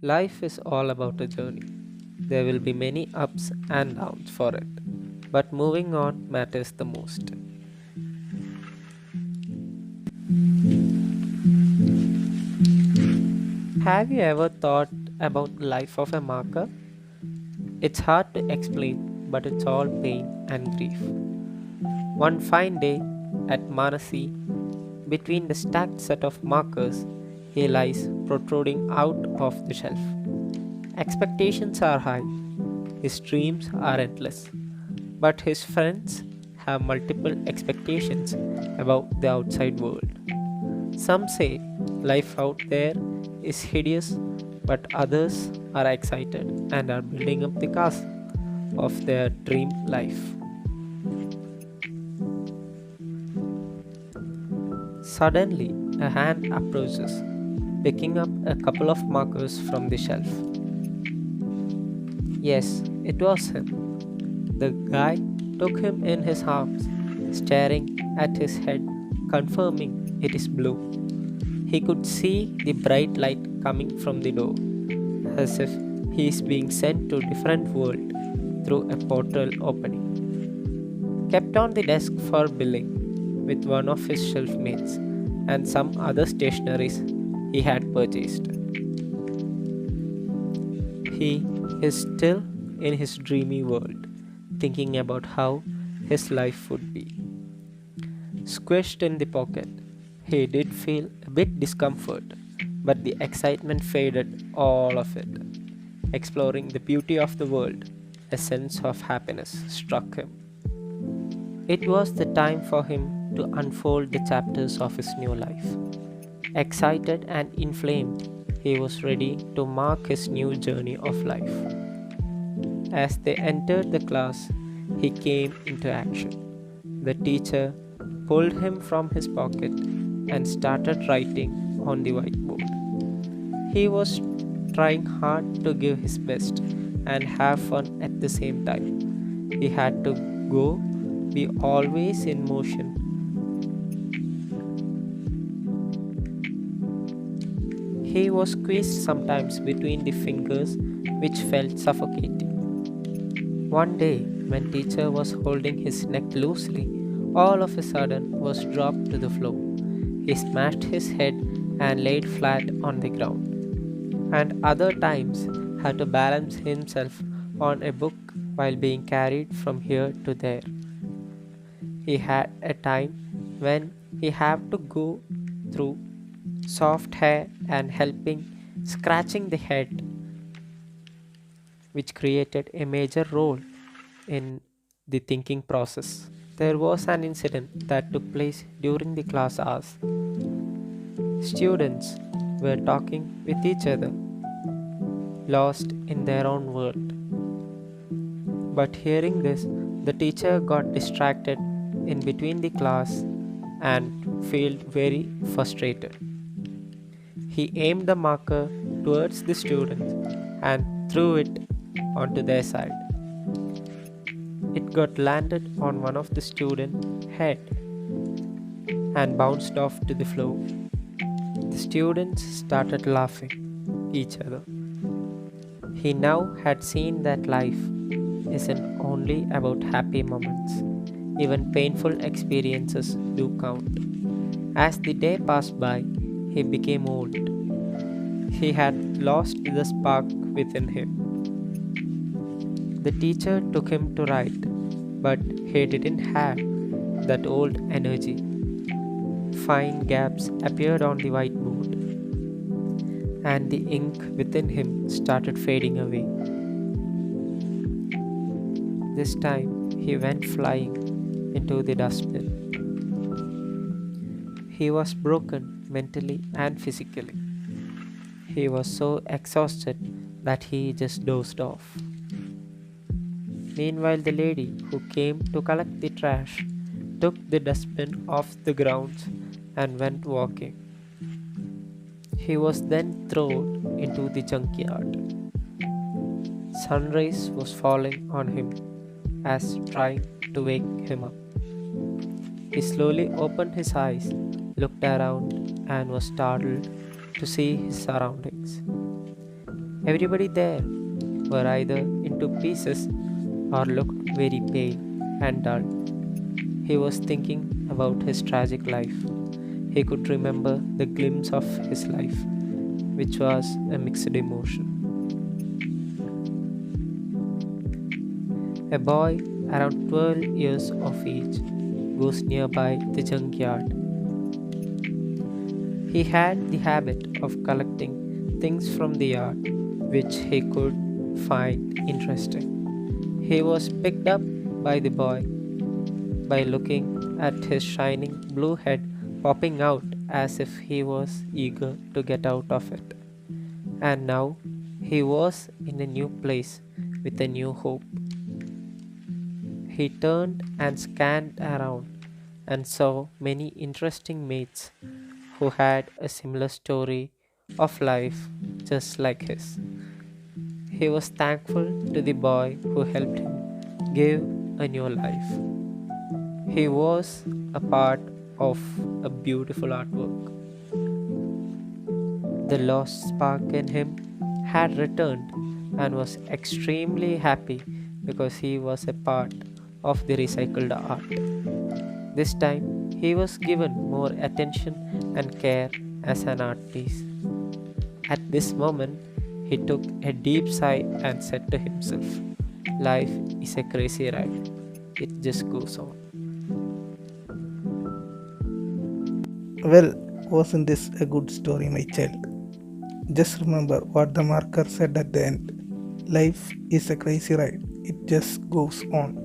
Life is all about a journey. There will be many ups and downs for it, but moving on matters the most. Have you ever thought about the life of a marker? It's hard to explain, but it's all pain and grief. One fine day at Manasi, between the stacked set of markers, he lies protruding out of the shelf. Expectations are high, his dreams are endless, but his friends have multiple expectations about the outside world. Some say life out there is hideous, but others are excited and are building up the castle of their dream life. Suddenly, a hand approaches, picking up a couple of markers from the shelf. Yes, it was him. The guy took him in his arms, staring at his head, confirming it is blue. He could see the bright light coming from the door, as if he is being sent to a different world through a portal opening. Kept on the desk for billing with one of his shelf mates and some other stationaries he had purchased. He is still in his dreamy world, thinking about how his life would be. Squished in the pocket, he did feel a bit discomfort, but the excitement faded all of it. Exploring the beauty of the world, a sense of happiness struck him. It was the time for him to unfold the chapters of his new life. Excited and inflamed, he was ready to mark his new journey of life. As they entered the class, he came into action. The teacher pulled him from his pocket and started writing on the whiteboard. He was trying hard to give his best and have fun at the same time. He had to go, be always in motion. He was squeezed sometimes between the fingers, which felt suffocating. One day, when teacher was holding his neck loosely, all of a sudden was dropped to the floor. He smashed his head and laid flat on the ground, and other times had to balance himself on a book while being carried from here to there. He had a time when he had to go through soft hair and helping scratching the head, which created a major role in the thinking process. There was an incident that took place during the class hours. Students were talking with each other, lost in their own world. But hearing this, the teacher got distracted in between the class and felt very frustrated. He aimed the marker towards the students and threw it onto their side. It got landed on one of the students' head and bounced off to the floor. The students started laughing each other. He now had seen that life isn't only about happy moments. Even painful experiences do count. As the day passed by, he became old. He had lost the spark within him. The teacher took him to write, but he didn't have that old energy. Fine gaps appeared on the whiteboard, and the ink within him started fading away. This time, he went flying into the dustbin. He was broken mentally and physically. He was so exhausted that he just dozed off. Meanwhile, the lady who came to collect the trash took the dustbin off the grounds and went walking. He was then thrown into the junkyard. Sunrise was falling on him as trying to wake him up. He slowly opened his eyes, looked around, and was startled to see his surroundings. Everybody there were either into pieces or looked very pale and dull. He was thinking about his tragic life. He could remember the glimpse of his life, which was a mixed emotion. A boy around 12 years of age goes nearby the junkyard. He had the habit of collecting things from the yard which he could find interesting. He was picked up by the boy by looking at his shining blue head popping out as if he was eager to get out of it. And now he was in a new place with a new hope. He turned and scanned around and saw many interesting mates who had a similar story of life just like his. He was thankful to the boy who helped him give a new life. He was a part of a beautiful artwork. The lost spark in him had returned and was extremely happy because he was a part of the recycled art. This time he was given more attention and care as an art piece. At this moment, he took a deep sigh and said to himself, "Life is a crazy ride. It just goes on." Well, wasn't this a good story, my child? Just remember what the marker said at the end. Life is a crazy ride. It just goes on.